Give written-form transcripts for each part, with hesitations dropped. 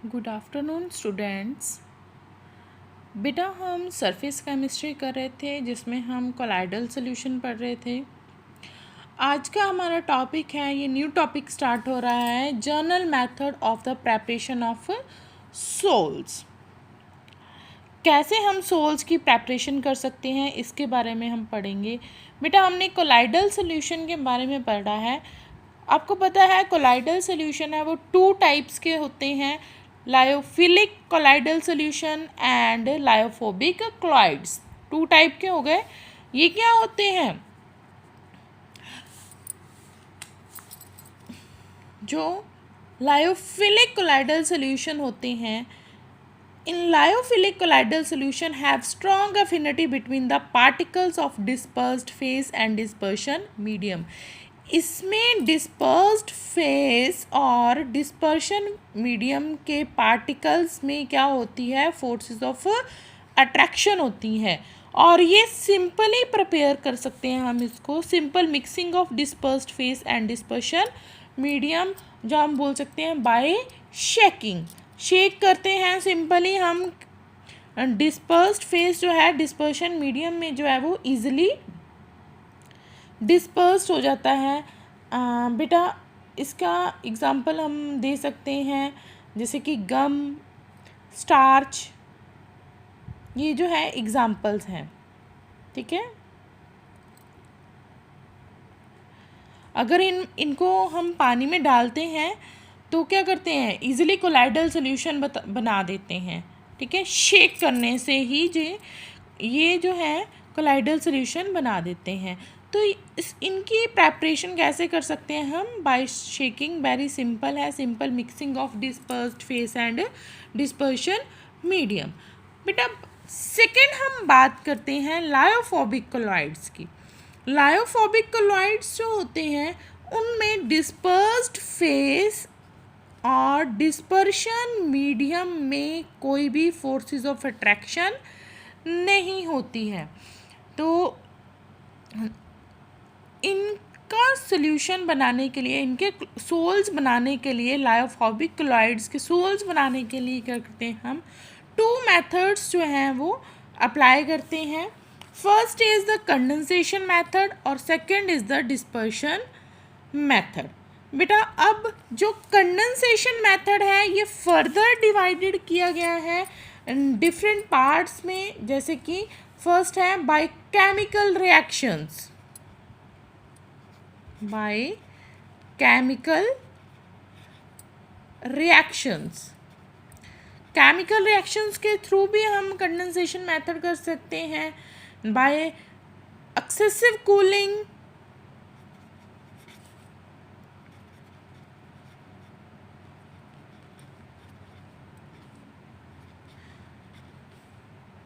Good afternoon students. बेटा हम surface chemistry कर रहे थे जिसमें हम कोलाइडल सॉल्यूशन पढ़ रहे थे। आज का हमारा टॉपिक है, ये न्यू टॉपिक स्टार्ट हो रहा है, general method of the preparation of sols. कैसे हम सोल्स की प्रेपरेशन कर सकते हैं इसके बारे में हम पढ़ेंगे। बेटा हमने कोलाइडल सॉल्यूशन के बारे में पढ़ा है। आपको पता है कोलाइडल सॉल्यूशन है वो 2 टाइप्स के होते हैं, lyophilic colloidal solution and lyophobic colloids. 2 type के हो गए। ये क्या होते हैं? जो लायोफिलिक कोलाइडल सॉल्यूशन होते हैं, in lyophilic colloidal solution have strong affinity between the particles of dispersed phase and dispersion medium। इसमें डिस्पर्स्ड फेस और डिस्पर्शन मीडियम के पार्टिकल्स में क्या होती है, फोर्सेस ऑफ अट्रैक्शन होती हैं। और ये सिंपली प्रिपेयर कर सकते हैं हम इसको, simple mixing of dispersed phase and dispersion medium, जो हम बोल सकते हैं बाय शेकिंग। शेक करते हैं सिंपली हम, डिस्पर्स्ड फेस जो है डिस्पर्शन मीडियम में जो है वो इजीली डिस्पर्स्ड हो जाता है। बेटा इसका एग्जांपल हम दे सकते हैं जैसे कि गम, स्टार्च, ये जो है एग्जांपल्स हैं। ठीक है, अगर इनको हम पानी में डालते हैं तो क्या करते हैं, इजीली कोलाइडल सॉल्यूशन बना देते हैं। ठीक है, शेक करने से ही ये जो है कोलाइडल सॉल्यूशन बना देते हैं। तो इनकी प्रेपरेशन कैसे कर सकते हैं हम, बाय शेकिंग। वेरी सिंपल है, simple mixing of dispersed phase and dispersion medium. बेटा सेकेंड हम बात करते हैं लायोफोबिक कोलॉइड्स की। लायोफोबिक कोलॉइड्स जो होते हैं उनमें डिस्पर्स्ड फेस और डिस्पर्शन मीडियम में कोई भी फोर्सेस ऑफ अट्रैक्शन नहीं होती है। तो इनका सॉल्यूशन बनाने के लिए, इनके सोल्स बनाने के लिए, लायोफोबिक कोलॉइड्स के सोल्स बनाने के लिए क्या करते हैं हम, 2 मेथड्स जो हैं वो अप्लाई करते हैं। First is the condensation method और second is the dispersion method. बेटा अब जो कंडेंसेशन मेथड है ये फर्दर डिवाइडेड किया गया है डिफरेंट पार्ट्स में, जैसे कि फर्स्ट है by chemical reactions, by chemical reactions. Chemical reactions के थ्रू भी हम कंडेंसेशन मेथड कर सकते हैं, बाय एक्सेसिव कूलिंग,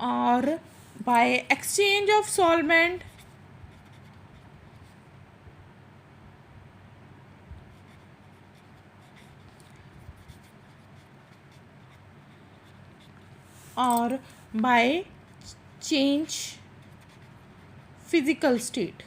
और बाय एक्सचेंज ऑफ सॉल्वेंट, और बाय चेंज फिजिकल स्टेट।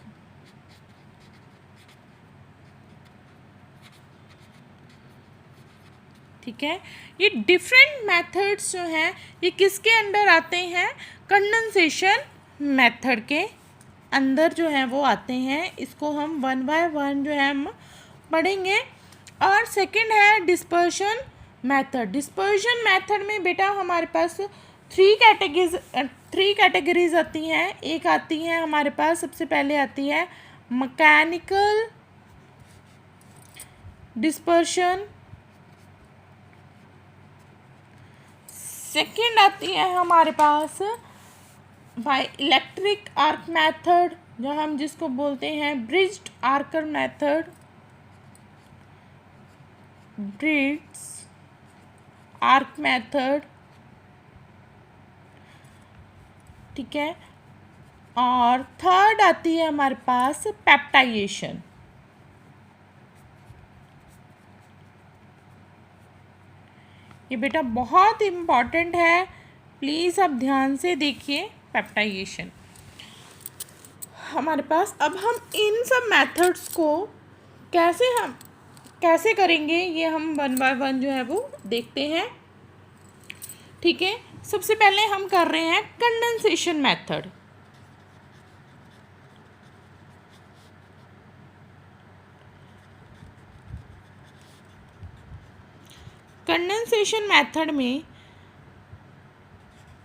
ठीक है, ये डिफरेंट मेथड्स जो हैं ये किसके अंडर आते हैं, कंडेंसेशन मेथड के अंदर जो है वो आते हैं। इसको हम 1 बाय 1 जो है हम पढ़ेंगे। और सेकंड है डिस्पर्शन मेथड। डिस्पर्शन मेथड में बेटा हमारे पास 3 कैटेगरीज आती हैं। एक आती है हमारे पास, सबसे पहले आती है मैकेनिकल डिस्पर्शन, सेकेंड आती है हमारे पास बाय इलेक्ट्रिक आर्क मेथड, जो हम जिसको बोलते हैं bridged arc method, bridged arc method. ठीक है, और थर्ड आती है हमारे पास पेप्टाइजेशन। ये बेटा बहुत इम्पॉर्टेंट है, प्लीज़ आप ध्यान से देखिए। पेप्टाइजेशन हमारे पास, अब हम इन सब मेथड्स को कैसे करेंगे ये हम 1 बाय 1 जो है वो देखते हैं। ठीक है, सबसे पहले हम कर रहे हैं कंडेंसेशन मेथड। कंडेंसेशन मेथड में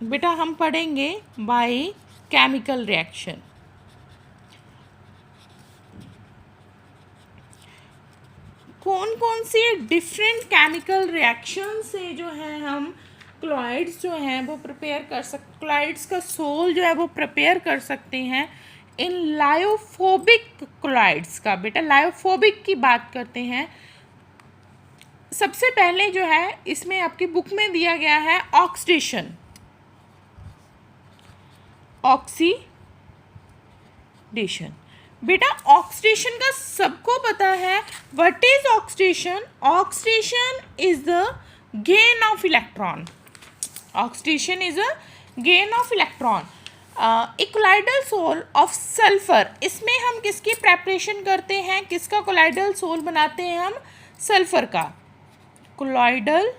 बेटा हम पढ़ेंगे बाय केमिकल रिएक्शन। कौन कौन सी डिफरेंट केमिकल रिएक्शन से जो है हम क्लोराइड्स जो हैं वो प्रिपेयर कर सकते, क्लोराइड्स का सोल जो है वो प्रिपेयर कर सकते हैं इन लायोफोबिक क्लोराइड्स का। बेटा लायोफोबिक की बात करते हैं। सबसे पहले जो है इसमें आपकी बुक में दिया गया है ऑक्सीडेशन, ऑक्सीडेशन। बेटा ऑक्सीडेशन का सबको पता है, what is oxidation? Oxidation is the gain of electron. Oxidation is a gain of electron. Colloidal sol of sulphur, इसमें हम किसकी प्रेपरेशन करते हैं, किसका कोलाइडल सोल बनाते हैं हम? सल्फर का। कोलाइडल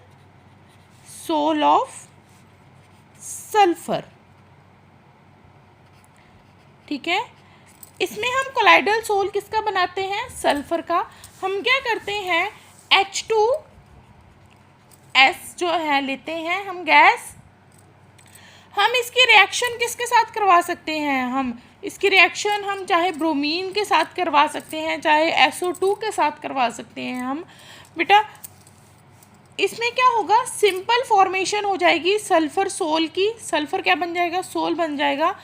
सोल ऑफ सल्फर, ठीक है। इसमें हम कोलाइडल सोल किसका बनाते हैं? सल्फर का। हम क्या करते हैं, H2S जो है लेते हैं हम गैस। हम इसकी रिएक्शन किसके साथ करवा सकते हैं? हम इसकी रिएक्शन हम चाहे ब्रोमीन के साथ करवा सकते हैं, चाहे SO2 के साथ करवा सकते हैं हम। बेटा इसमें क्या होगा, सिंपल फॉर्मेशन हो जाएगी सल्फर सोल की। सल्फर क्या बन जाएगा? सोल बन जाएगा,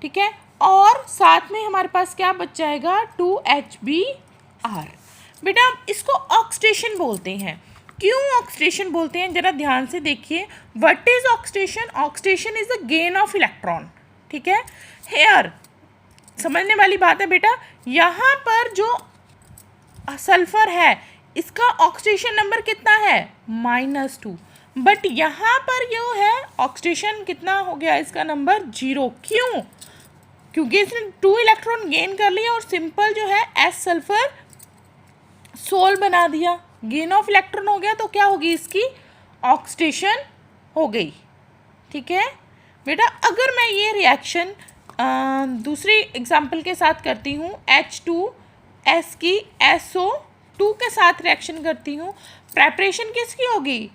ठीक है। और साथ में हमारे पास क्या बच जाएगा? 2HBr। बेटा इसको ऑक्सीडेशन बोलते हैं। क्यों ऑक्सीडेशन बोलते हैं, जरा ध्यान से देखिए। What is oxidation? Oxidation is the gain of electron, ठीक है। हेयर समझने वाली बात है बेटा। यहाँ पर जो सल्फर है इसका ऑक्सीडेशन नंबर कितना है? -2। बट यहाँ पर जो है ऑक्सीडेशन कितना हो गया इसका नंबर? 0। क्यों? क्योंकि इसने 2 इलेक्ट्रॉन गेन कर लिया और सिंपल जो है एस सल्फर सोल बना दिया। गेन ऑफ इलेक्ट्रॉन हो गया तो क्या होगी इसकी? ऑक्सीडेशन हो गई, ठीक है। बेटा अगर मैं ये रिएक्शन दूसरी एग्जांपल के साथ करती हूँ, H2S की SO2 के साथ रिएक्शन करती हूँ, प्रेपरेशन किसकी होगी?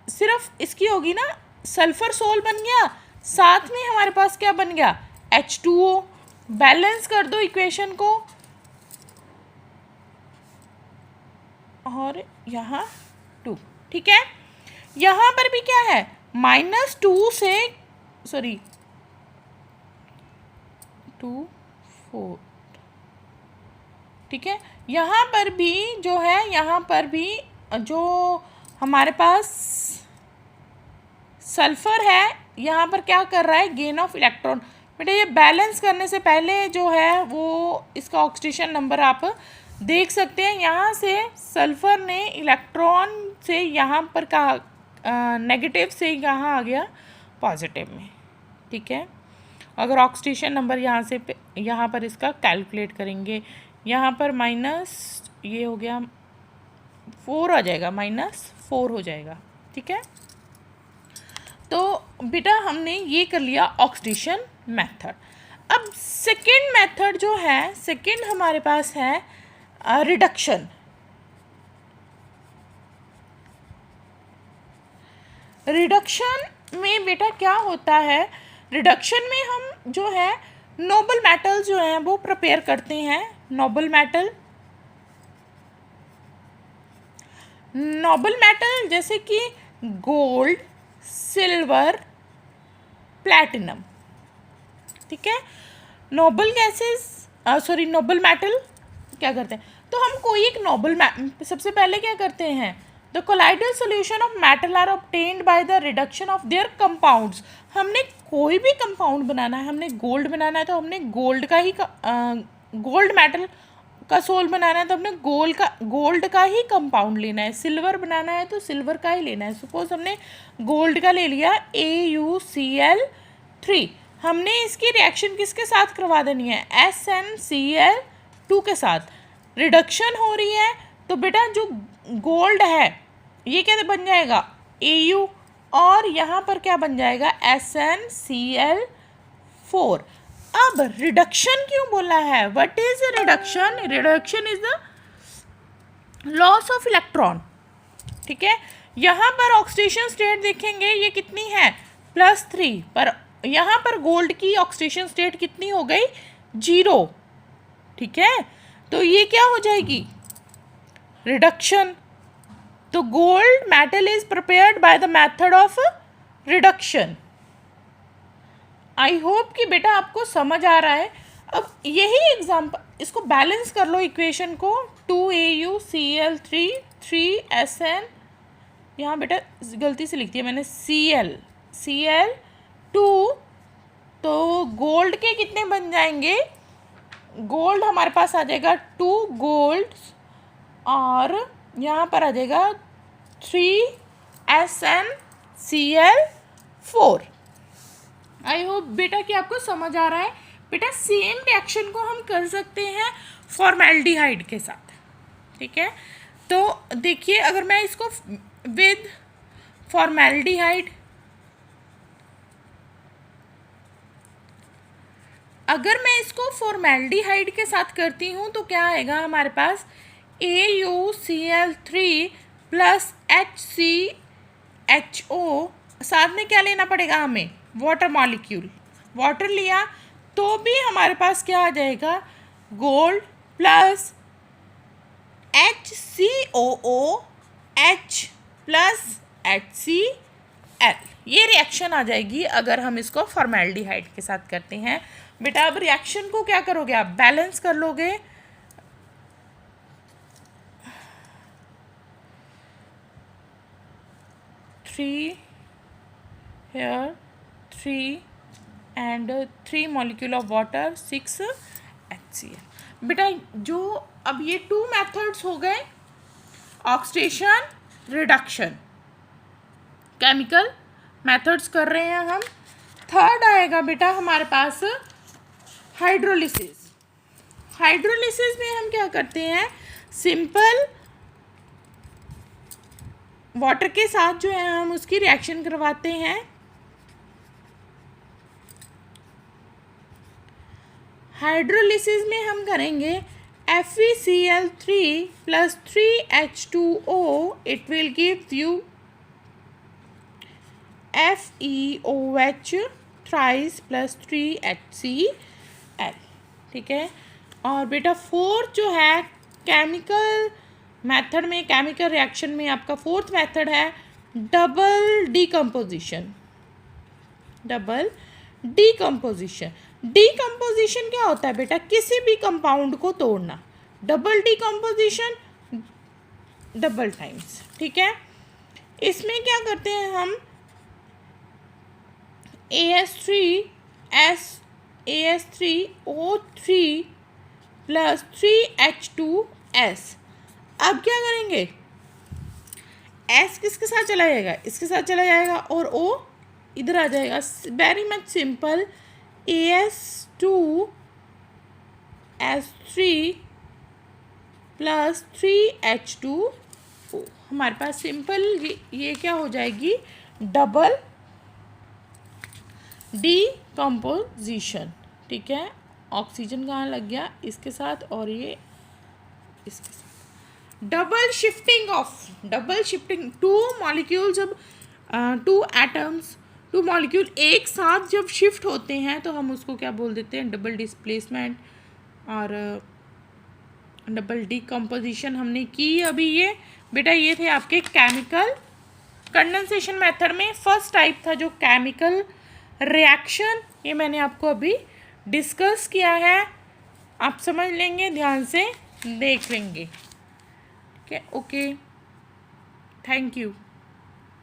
सिर्फ इसकी होगी ना, सल्फर सोल बन गया, साथ में हमारे पास क्या बन गया? H2O। बैलेंस कर दो इक्वेशन को, और यहाँ 2, ठीक है। यहाँ पर भी क्या है? -2 से 2 4, ठीक है। यहाँ पर भी जो है, यहाँ पर भी जो हमारे पास सल्फर है यहाँ पर क्या कर रहा है? Gain of electron. बेटा ये बैलेंस करने से पहले जो है वो इसका ऑक्सीडेशन नंबर आप देख सकते हैं। यहाँ से सल्फर ने इलेक्ट्रॉन से यहाँ पर कहा नेगेटिव से यहाँ आ गया पॉजिटिव में, ठीक है। अगर ऑक्सीडेशन नंबर यहाँ से यहाँ पर इसका कैलकुलेट करेंगे, यहाँ पर माइनस ये हो गया 4 आ जाएगा, -4 हो जाएगा, ठीक है। तो बेटा हमने ये कर लिया ऑक्सीडेशन मेथड। अब सेकेंड मेथड जो है, सेकेंड हमारे पास है रिडक्शन। रिडक्शन में बेटा क्या होता है? रिडक्शन में हम जो है नोबल मेटल जो है वो प्रिपेयर करते हैं। नोबल मेटल जैसे कि गोल्ड, सिल्वर, प्लैटिनम, ठीक है। नोबल मेटल क्या करते हैं? तो हम कोई एक सबसे पहले क्या करते हैं? The colloidal solution of metal are obtained by the reduction of their compounds. हमने कोई भी कंपाउंड बनाना है, हमने गोल्ड बनाना है तो हमने गोल्ड मेटल का सोल बनाना है तो हमने गोल्ड का ही कंपाउंड लेना है। सिल्वर बनाना है तो सिल्वर का ही लेना है। सपोज हमने गोल्ड का ले लिया AuCl3, हमने इसकी रिएक्शन किसके साथ करवा देनी है? SnCl2 के साथ। रिडक्शन हो रही है तो बेटा जो गोल्ड है ये क्या बन जाएगा? Au, और यहाँ पर क्या बन जाएगा, SnCl4। अब रिडक्शन क्यों बोला है, what is reduction, reduction is the loss of electron. ठीक है, यहाँ पर ऑक्सीडेशन स्टेट देखेंगे ये कितनी है, +3, पर यहाँ पर गोल्ड की ऑक्सीडेशन स्टेट कितनी हो गई, 0। ठीक है, तो ये क्या हो जाएगी, रिडक्शन। तो gold metal is prepared by the method of reduction. I hope कि बेटा आपको समझ आ रहा है। अब यही एग्जाम्पल, इसको बैलेंस कर लो इक्वेशन को, 2AuCl3 3Sn, यहाँ बेटा गलती से लिख दिया मैंने Cl2, तो गोल्ड के कितने बन जाएंगे, गोल्ड हमारे पास आ जाएगा 2 गोल्ड और यहाँ पर आ जाएगा 3SnCl4। आई होप बेटा कि आपको समझ आ रहा है। बेटा सेम रिएक्शन को हम कर सकते हैं फॉर्मेल्डिहाइड के साथ। ठीक है, तो देखिए अगर मैं इसको विद फॉर्मेल्डिहाइड, अगर मैं इसको फॉर्मेल्डिहाइड के साथ करती हूँ तो क्या आएगा हमारे पास, AuCl3 + HCHO, साथ में क्या लेना पड़ेगा हमें, वाटर मॉलिक्यूल। वाटर लिया तो भी हमारे पास क्या आ जाएगा, गोल्ड + HCOOH + HCl। ये रिएक्शन आ जाएगी अगर हम इसको फॉर्मेल्डिहाइड के साथ करते हैं। बेटा अब रिएक्शन को क्या करोगे आप, बैलेंस कर लोगे। here 3 and 3 molecule of water 6 HCl। बेटा जो अब ये 2 मेथड्स हो गए, ऑक्सीडेशन, रिडक्शन, केमिकल मेथड्स कर रहे हैं हम। थर्ड आएगा बेटा हमारे पास हाइड्रोलिसिस। हाइड्रोलिसिस में हम क्या करते हैं, सिंपल वाटर के साथ जो है हम उसकी रिएक्शन करवाते हैं। हाइड्रोलिसिस में हम करेंगे FeCl3 + 3H2O, it will give you FeOH thrice + 3HCl। ठीक है, और बेटा फोर्थ जो है केमिकल मेथड में, केमिकल रिएक्शन में आपका फोर्थ मेथड है double decomposition. Double decomposition, decomposition क्या होता है बेटा, किसी भी कंपाउंड को तोड़ना। Double decomposition double times. ठीक है, इसमें क्या करते हैं हम, AS3O3 + 3H2S। अब क्या करेंगे, S किसके साथ चला जाएगा, इसके साथ चला जाएगा, और O इधर आ जाएगा। Very much simple, AS2S3 + 3H2O, हमारे पास सिंपल ये क्या हो जाएगी, डबल डीकम्पोजिशन। ठीक है, ऑक्सीजन कहाँ लग गया, इसके साथ, और ये इसके साथ। Double shifting of, double shifting, 2 molecule जब 2 एटम्स 2 मॉलिक्यूल एक साथ जब शिफ्ट होते हैं तो हम उसको क्या बोल देते हैं, डबल डिस्प्लेसमेंट और डबल डीकम्पोजिशन हमने की अभी। ये बेटा ये थे आपके केमिकल कंडेंसेशन मेथड में फर्स्ट टाइप था जो केमिकल रिएक्शन, ये मैंने आपको अभी डिस्कस किया है। आप समझ लेंगे, ध्यान से देख लेंगे। Okay, thank you.